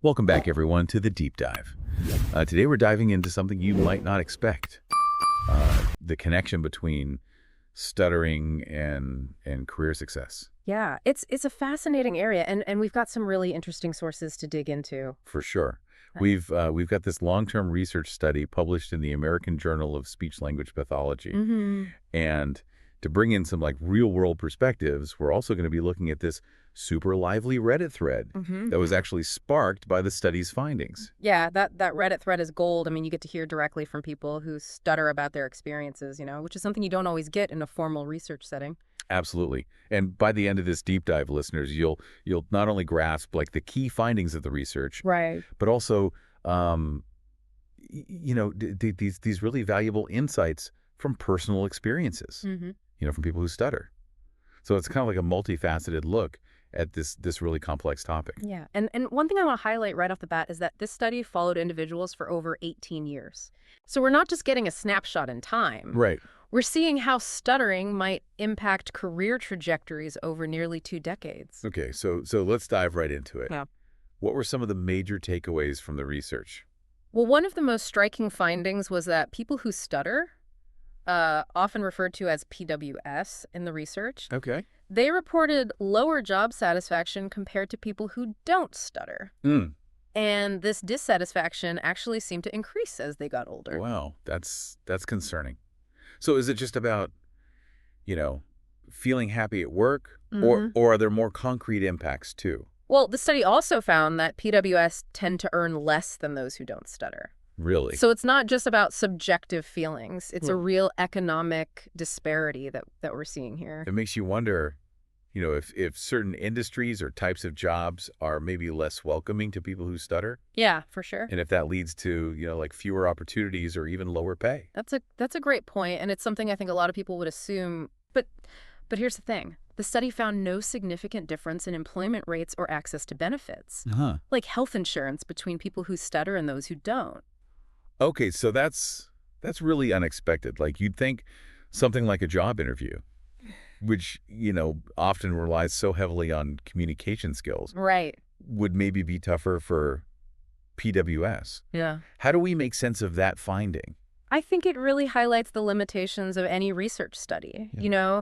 Welcome back, everyone, to the Deep Dive. Today we're diving into something you might not expect, the connection between stuttering and career success. Yeah, it's a fascinating area, and we've got some really interesting sources to dig into. For sure. Right. We've got this long-term research study published in the American Journal of Speech-Language Pathology. Mm-hmm. And to bring in some real-world perspectives, we're also going to be looking at this super lively Reddit thread Mm-hmm. that was actually sparked by the study's findings. Yeah, that Reddit thread is gold. I mean, you get to hear directly from people who stutter about their experiences, which is something you don't always get in a formal research setting. Absolutely. And by the end of this deep dive, listeners, you'll not only grasp the key findings of the research, Right. but also these really valuable insights from personal experiences, Mm-hmm. from people who stutter. So it's kind of like a multifaceted look at this really complex topic. Yeah, and one thing I want to highlight right off the bat is that this study followed individuals for over 18 years. So we're not just getting a snapshot in time. Right. We're seeing how stuttering might impact career trajectories over nearly 2 decades. Okay, so let's dive right into it. Yeah. What were some of the major takeaways from the research? Well, one of the most striking findings was that people who stutter, often referred to as PWS in the research, Okay. they reported lower job satisfaction compared to people who don't stutter. And this dissatisfaction actually seemed to increase as they got older. Wow, that's concerning. So is it just about, feeling happy at work, or are there more concrete impacts too? Well, the study also found that PWS tend to earn less than those who don't stutter. Really? So it's not just about subjective feelings. It's a real economic disparity that we're seeing here. It makes you wonder, if certain industries or types of jobs are maybe less welcoming to people who stutter, Yeah, for sure. and if that leads to, fewer opportunities or even lower pay. That's a great point, and it's something I think a lot of people would assume. But here's the thing. The study found no significant difference in employment rates or access to benefits, like health insurance between people who stutter and those who don't. Okay, so that's really unexpected. You'd think something like a job interview, which, often relies so heavily on communication skills, Right. would maybe be tougher for PWS. Yeah. How do we make sense of that finding? I think it really highlights the limitations of any research study. Yeah.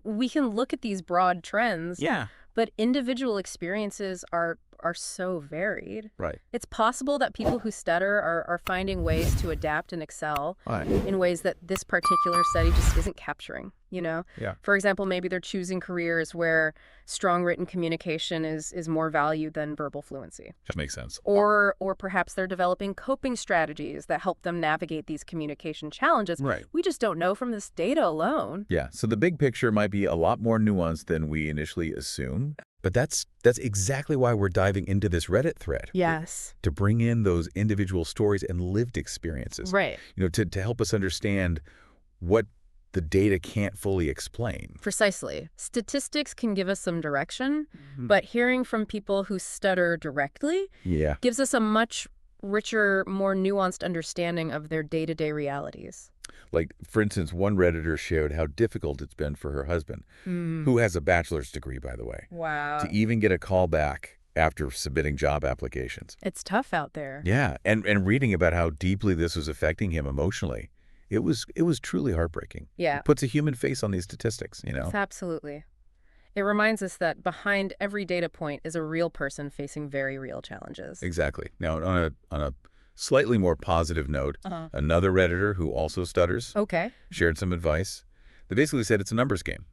We can look at these broad trends, Yeah. but individual experiences are so varied. Right. It's possible that people who stutter are finding ways to adapt and excel Right. in ways that this particular study just isn't capturing, Yeah. For example, maybe they're choosing careers where strong written communication is more valued than verbal fluency. That makes sense. Or perhaps they're developing coping strategies that help them navigate these communication challenges. Right. We just don't know from this data alone. Yeah. So the big picture might be a lot more nuanced than we initially assume. But that's exactly why we're diving into this Reddit thread. Yes. To bring in those individual stories and lived experiences. Right. To help us understand what the data can't fully explain. Precisely. Statistics can give us some direction, but hearing from people who stutter directly Yeah. gives us a much richer, more nuanced understanding of their day-to-day realities. For instance, one Redditor showed how difficult it's been for her husband, who has a bachelor's degree, by the way, Wow. to even get a call back after submitting job applications. It's tough out there. Yeah, and reading about how deeply this was affecting him emotionally, it was truly heartbreaking. Yeah. It puts a human face on these statistics, It's absolutely. It reminds us that behind every data point is a real person facing very real challenges. Exactly. Now, on a slightly more positive note, another Redditor who also stutters Okay. shared some advice. They basically said it's a numbers game.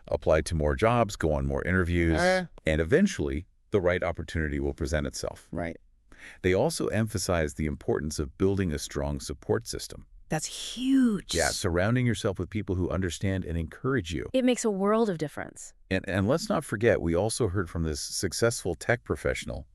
Apply to more jobs, go on more interviews, and eventually the right opportunity will present itself. Right. They also emphasized the importance of building a strong support system. That's huge. Yeah, surrounding yourself with people who understand and encourage you. It makes a world of difference. And let's not forget, we also heard from this successful tech professional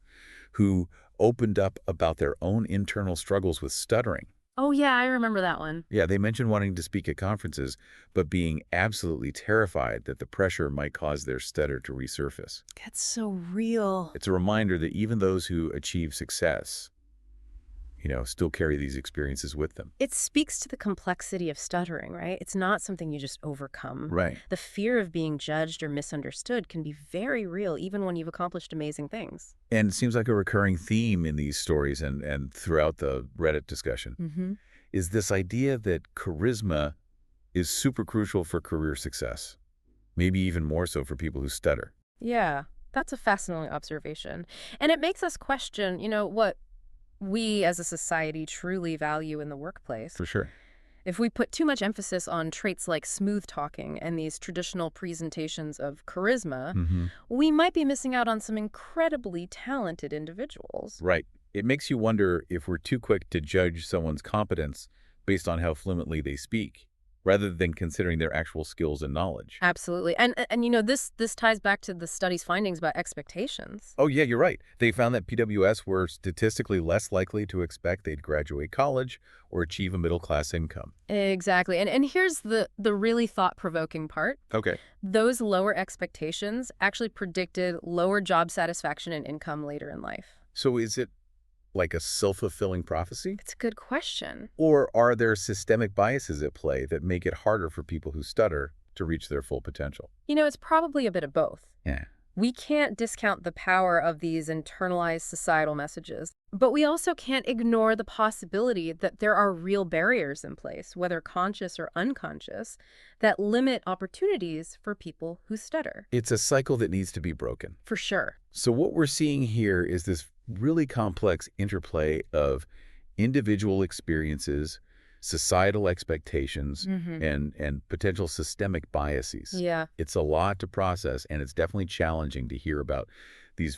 who opened up about their own internal struggles with stuttering. Oh, yeah, I remember that one. Yeah, they mentioned wanting to speak at conferences, but being absolutely terrified that the pressure might cause their stutter to resurface. That's so real. It's a reminder that even those who achieve success, still carry these experiences with them. It speaks to the complexity of stuttering, right? It's not something you just overcome. Right. The fear of being judged or misunderstood can be very real, even when you've accomplished amazing things. And it seems like a recurring theme in these stories and throughout the Reddit discussion is this idea that charisma is super crucial for career success, maybe even more so for people who stutter. Yeah, that's a fascinating observation. And it makes us question, what we as a society truly value in the workplace. For sure. If we put too much emphasis on traits like smooth talking and these traditional presentations of charisma, we might be missing out on some incredibly talented individuals. Right. It makes you wonder if we're too quick to judge someone's competence based on how fluently they speak, rather than considering their actual skills and knowledge. Absolutely. And this ties back to the study's findings about expectations. Oh, yeah, you're right. They found that PWS were statistically less likely to expect they'd graduate college or achieve a middle-class income. Exactly. And here's the really thought-provoking part. Okay. Those lower expectations actually predicted lower job satisfaction and income later in life. So is it like a self-fulfilling prophecy? It's a good question. Or are there systemic biases at play that make it harder for people who stutter to reach their full potential? It's probably a bit of both. Yeah. We can't discount the power of these internalized societal messages, but we also can't ignore the possibility that there are real barriers in place, whether conscious or unconscious, that limit opportunities for people who stutter. It's a cycle that needs to be broken. For sure. So what we're seeing here is this really complex interplay of individual experiences, societal expectations, and potential systemic biases. Yeah. It's a lot to process, and it's definitely challenging to hear about these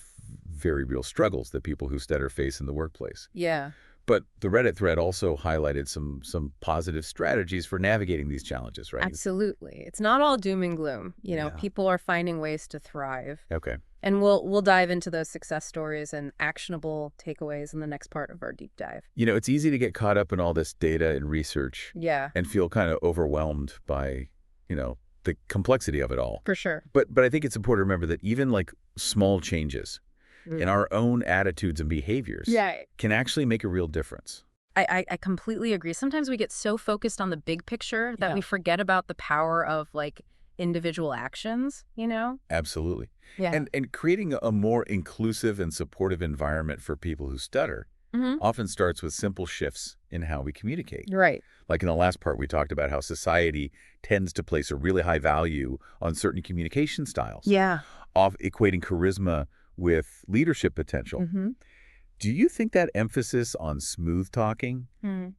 very real struggles that people who stutter face in the workplace. Yeah. But the Reddit thread also highlighted some positive strategies for navigating these challenges, right? Absolutely. It's not all doom and gloom. Yeah. People are finding ways to thrive. Okay. And we'll dive into those success stories and actionable takeaways in the next part of our deep dive. It's easy to get caught up in all this data and research Yeah. and feel kind of overwhelmed by, the complexity of it all. For sure. But I think it's important to remember that even like small changes in our own attitudes and behaviors can actually make a real difference. I completely agree. Sometimes we get so focused on the big picture that we forget about the power of individual actions, Absolutely. Yeah. And creating a more inclusive and supportive environment for people who stutter often starts with simple shifts in how we communicate. Right. Like in the last part, we talked about how society tends to place a really high value on certain communication styles. Yeah. Of equating charisma with leadership potential. Do you think that emphasis on smooth talking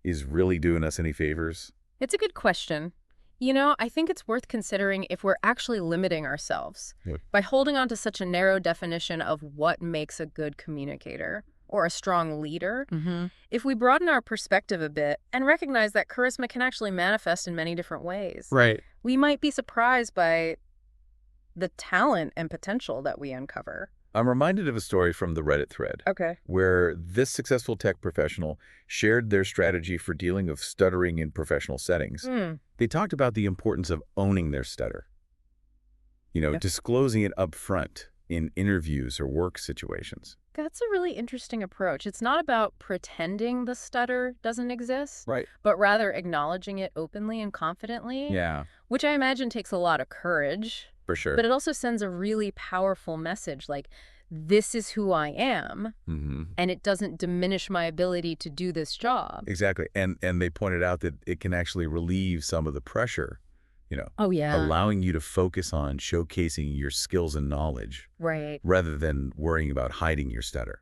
is really doing us any favors? It's a good question. I think it's worth considering if we're actually limiting ourselves by holding on to such a narrow definition of what makes a good communicator or a strong leader. If we broaden our perspective a bit and recognize that charisma can actually manifest in many different ways, Right. we might be surprised by the talent and potential that we uncover. I'm reminded of a story from the Reddit thread. Okay. Where this successful tech professional shared their strategy for dealing with stuttering in professional settings. They talked about the importance of owning their stutter. Disclosing it up front in interviews or work situations. That's a really interesting approach. It's not about pretending the stutter doesn't exist, Right. but rather acknowledging it openly and confidently. Yeah, Which I imagine takes a lot of courage. for sure. But it also sends a really powerful message, like, this is who I am, and it doesn't diminish my ability to do this job. Exactly. And they pointed out that it can actually relieve some of the pressure, Oh, yeah. allowing you to focus on showcasing your skills and knowledge Right. rather than worrying about hiding your stutter.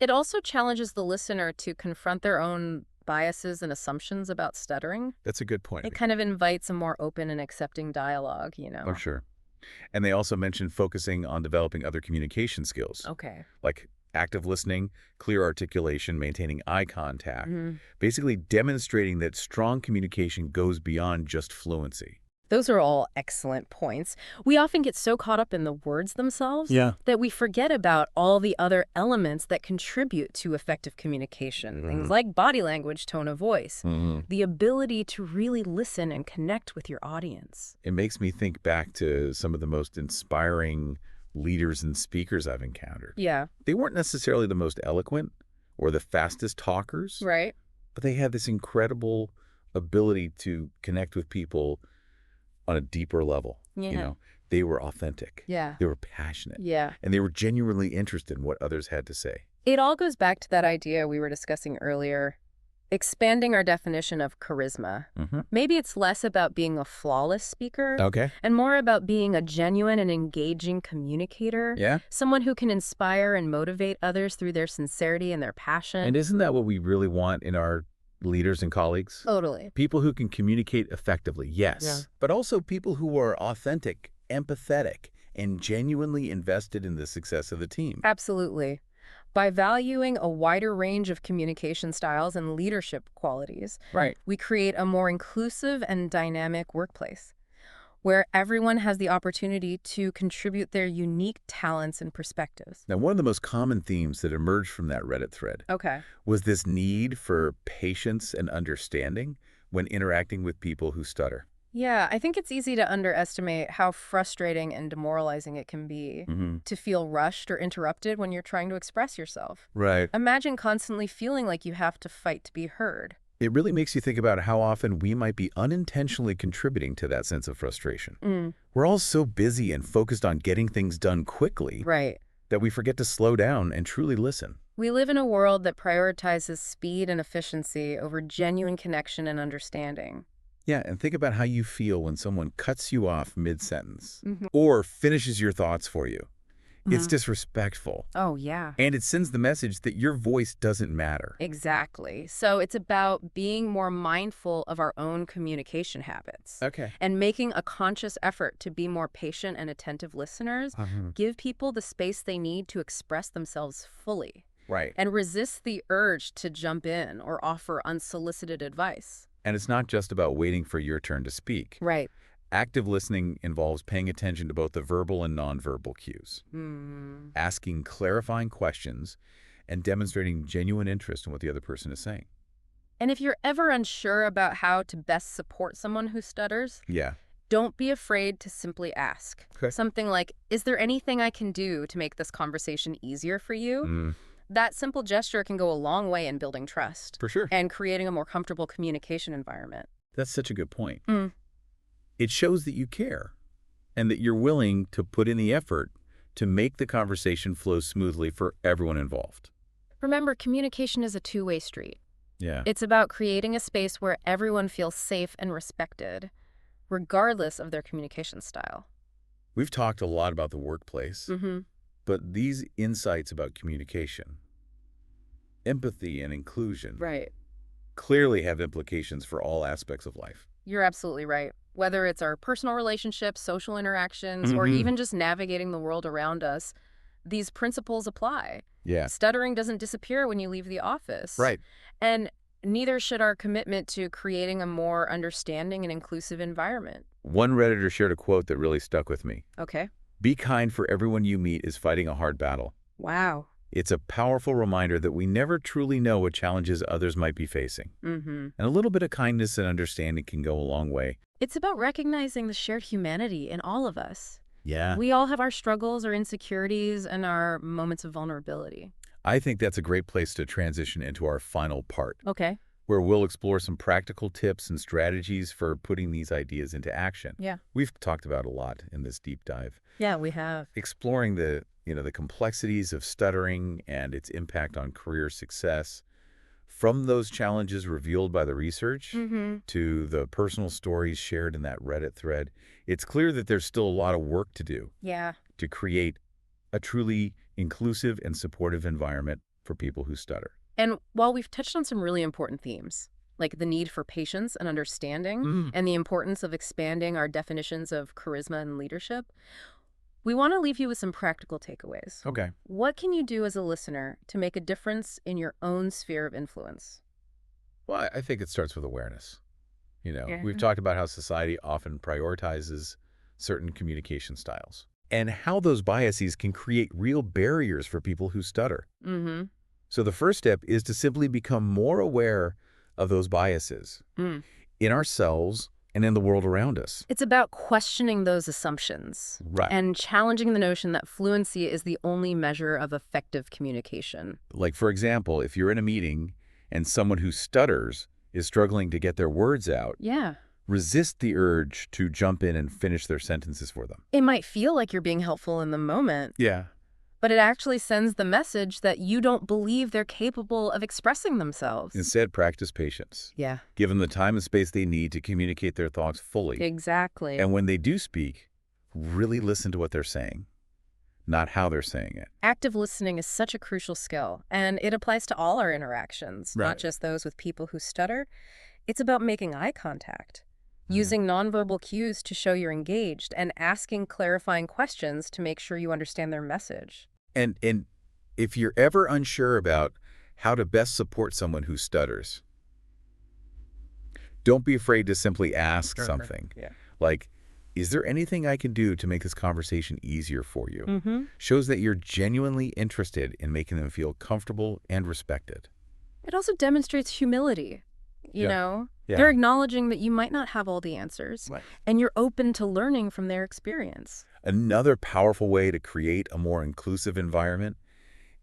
It also challenges the listener to confront their own biases and assumptions about stuttering. That's a good point. It kind of invites a more open and accepting dialogue, Oh, sure. And they also mentioned focusing on developing other communication skills, Okay. like active listening, clear articulation, maintaining eye contact, basically demonstrating that strong communication goes beyond just fluency. Those are all excellent points. We often get so caught up in the words themselves that we forget about all the other elements that contribute to effective communication. Things like body language, tone of voice, the ability to really listen and connect with your audience. It makes me think back to some of the most inspiring leaders and speakers I've encountered. Yeah. They weren't necessarily the most eloquent or the fastest talkers. Right. But they had this incredible ability to connect with people on a deeper level. Yeah. They were authentic. Yeah. They were passionate. Yeah. And they were genuinely interested in what others had to say. It all goes back to that idea we were discussing earlier, expanding our definition of charisma. Maybe it's less about being a flawless speaker and more about being a genuine and engaging communicator. Yeah. Someone who can inspire and motivate others through their sincerity and their passion. And isn't that what we really want in our leaders and colleagues? Totally. People who can communicate effectively, yes. But also people who are authentic, empathetic, and genuinely invested in the success of the team. Absolutely. By valuing a wider range of communication styles and leadership qualities, we create a more inclusive and dynamic workplace where everyone has the opportunity to contribute their unique talents and perspectives. Now, one of the most common themes that emerged from that Reddit thread was this need for patience and understanding when interacting with people who stutter. Yeah, I think it's easy to underestimate how frustrating and demoralizing it can be to feel rushed or interrupted when you're trying to express yourself. Right. Imagine constantly feeling like you have to fight to be heard. It really makes you think about how often we might be unintentionally contributing to that sense of frustration. We're all so busy and focused on getting things done quickly that we forget to slow down and truly listen. We live in a world that prioritizes speed and efficiency over genuine connection and understanding. Yeah, and think about how you feel when someone cuts you off mid-sentence or finishes your thoughts for you. It's disrespectful. Oh, yeah. And it sends the message that your voice doesn't matter. Exactly. So it's about being more mindful of our own communication habits. And making a conscious effort to be more patient and attentive listeners, give people the space they need to express themselves fully. And resist the urge to jump in or offer unsolicited advice. And it's not just about waiting for your turn to speak. Active listening involves paying attention to both the verbal and nonverbal cues, asking clarifying questions, and demonstrating genuine interest in what the other person is saying. And if you're ever unsure about how to best support someone who stutters, don't be afraid to simply ask. Something like, is there anything I can do to make this conversation easier for you? That simple gesture can go a long way in building trust. For sure. And creating a more comfortable communication environment. That's such a good point. It shows that you care and that you're willing to put in the effort to make the conversation flow smoothly for everyone involved. Remember, communication is a two-way street. Yeah. It's about creating a space where everyone feels safe and respected, regardless of their communication style. We've talked a lot about the workplace, but these insights about communication, empathy and inclusion, clearly have implications for all aspects of life. You're absolutely right. Whether it's our personal relationships, social interactions, or even just navigating the world around us, these principles apply. Stuttering doesn't disappear when you leave the office. And neither should our commitment to creating a more understanding and inclusive environment. One Redditor shared a quote that really stuck with me. Be kind, for everyone you meet is fighting a hard battle. Wow. It's a powerful reminder that we never truly know what challenges others might be facing. And a little bit of kindness and understanding can go a long way. It's about recognizing the shared humanity in all of us. Yeah. We all have our struggles, our insecurities, and our moments of vulnerability. I think that's a great place to transition into our final part. Where we'll explore some practical tips and strategies for putting these ideas into action. We've talked about a lot in this deep dive. Yeah, we have. Exploring the complexities of stuttering and its impact on career success, from those challenges revealed by the research to the personal stories shared in that Reddit thread. It's clear that there's still a lot of work to do to create a truly inclusive and supportive environment for people who stutter. And while we've touched on some really important themes, like the need for patience and understanding and the importance of expanding our definitions of charisma and leadership, we want to leave you with some practical takeaways. What can you do as a listener to make a difference in your own sphere of influence? Well, I think it starts with awareness. We've talked about how society often prioritizes certain communication styles and how those biases can create real barriers for people who stutter. So the first step is to simply become more aware of those biases in ourselves and in others. and in the world around us. It's about questioning those assumptions Right. and challenging the notion that fluency is the only measure of effective communication. Like, for example, if you're in a meeting and someone who stutters is struggling to get their words out, Yeah. resist the urge to jump in and finish their sentences for them. It might feel like you're being helpful in the moment, Yeah. but it actually sends the message that you don't believe they're capable of expressing themselves. Instead, practice patience. Yeah, Give them the time and space they need to communicate their thoughts fully. exactly. And when they do speak, really listen to what they're saying, not how they're saying it. Active listening is such a crucial skill, and it applies to all our interactions, Right. not just those with people who stutter. It's about making eye contact, using nonverbal cues to show you're engaged, and asking clarifying questions to make sure you understand their message. And if you're ever unsure about how to best support someone who stutters, don't be afraid to simply ask something. Yeah. Like, is there anything I can do to make this conversation easier for you? Mm-hmm. Shows that you're genuinely interested in making them feel comfortable and respected. It also demonstrates humility. You Yeah. know, Yeah. they're acknowledging that you might not have all the answers, Right. and you're open to learning from their experience. Another powerful way to create a more inclusive environment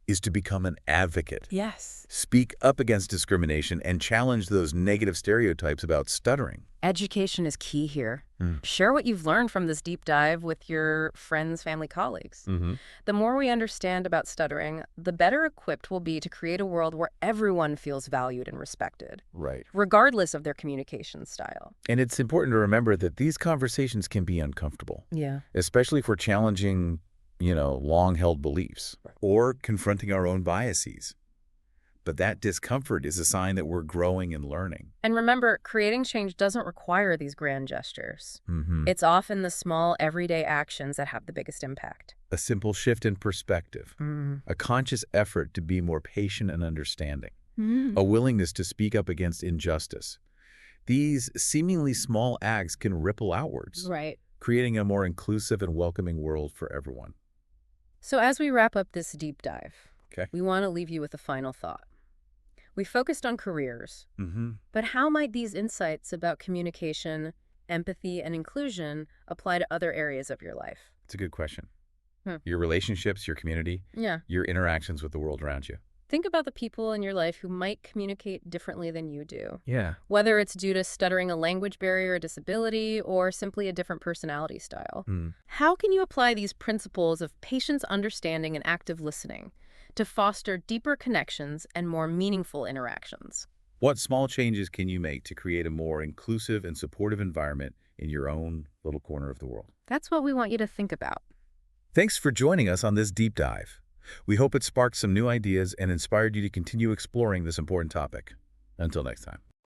is to become an advocate. Yes. Speak up against discrimination and challenge those negative stereotypes about stuttering. Education is key here. Share what you've learned from this deep dive with your friends, family, colleagues. Mm-hmm. The more we understand about stuttering, the better equipped we'll be to create a world where everyone feels valued and respected, Right. regardless of their communication style. And it's important to remember that these conversations can be uncomfortable, Yeah. especially if we're challenging, long-held beliefs or confronting our own biases. But that discomfort is a sign that we're growing and learning. And remember, creating change doesn't require these grand gestures. Mm-hmm. It's often the small, everyday actions that have the biggest impact. A simple shift in perspective, a conscious effort to be more patient and understanding, a willingness to speak up against injustice. These seemingly small acts can ripple outwards, Right. creating a more inclusive and welcoming world for everyone. So as we wrap up this deep dive, Okay. we want to leave you with a final thought. We focused on careers, Mm-hmm. but how might these insights about communication, empathy, and inclusion apply to other areas of your life? It's a good question. Hmm. Your relationships, your community, Yeah. your interactions with the world around you. Think about the people in your life who might communicate differently than you do, Yeah. whether it's due to stuttering a language barrier or disability or simply a different personality style. How can you apply these principles of patience, understanding, and active listening to foster deeper connections and more meaningful interactions? What small changes can you make to create a more inclusive and supportive environment in your own little corner of the world? That's what we want you to think about. Thanks for joining us on this deep dive. We hope it sparked some new ideas and inspired you to continue exploring this important topic. Until next time.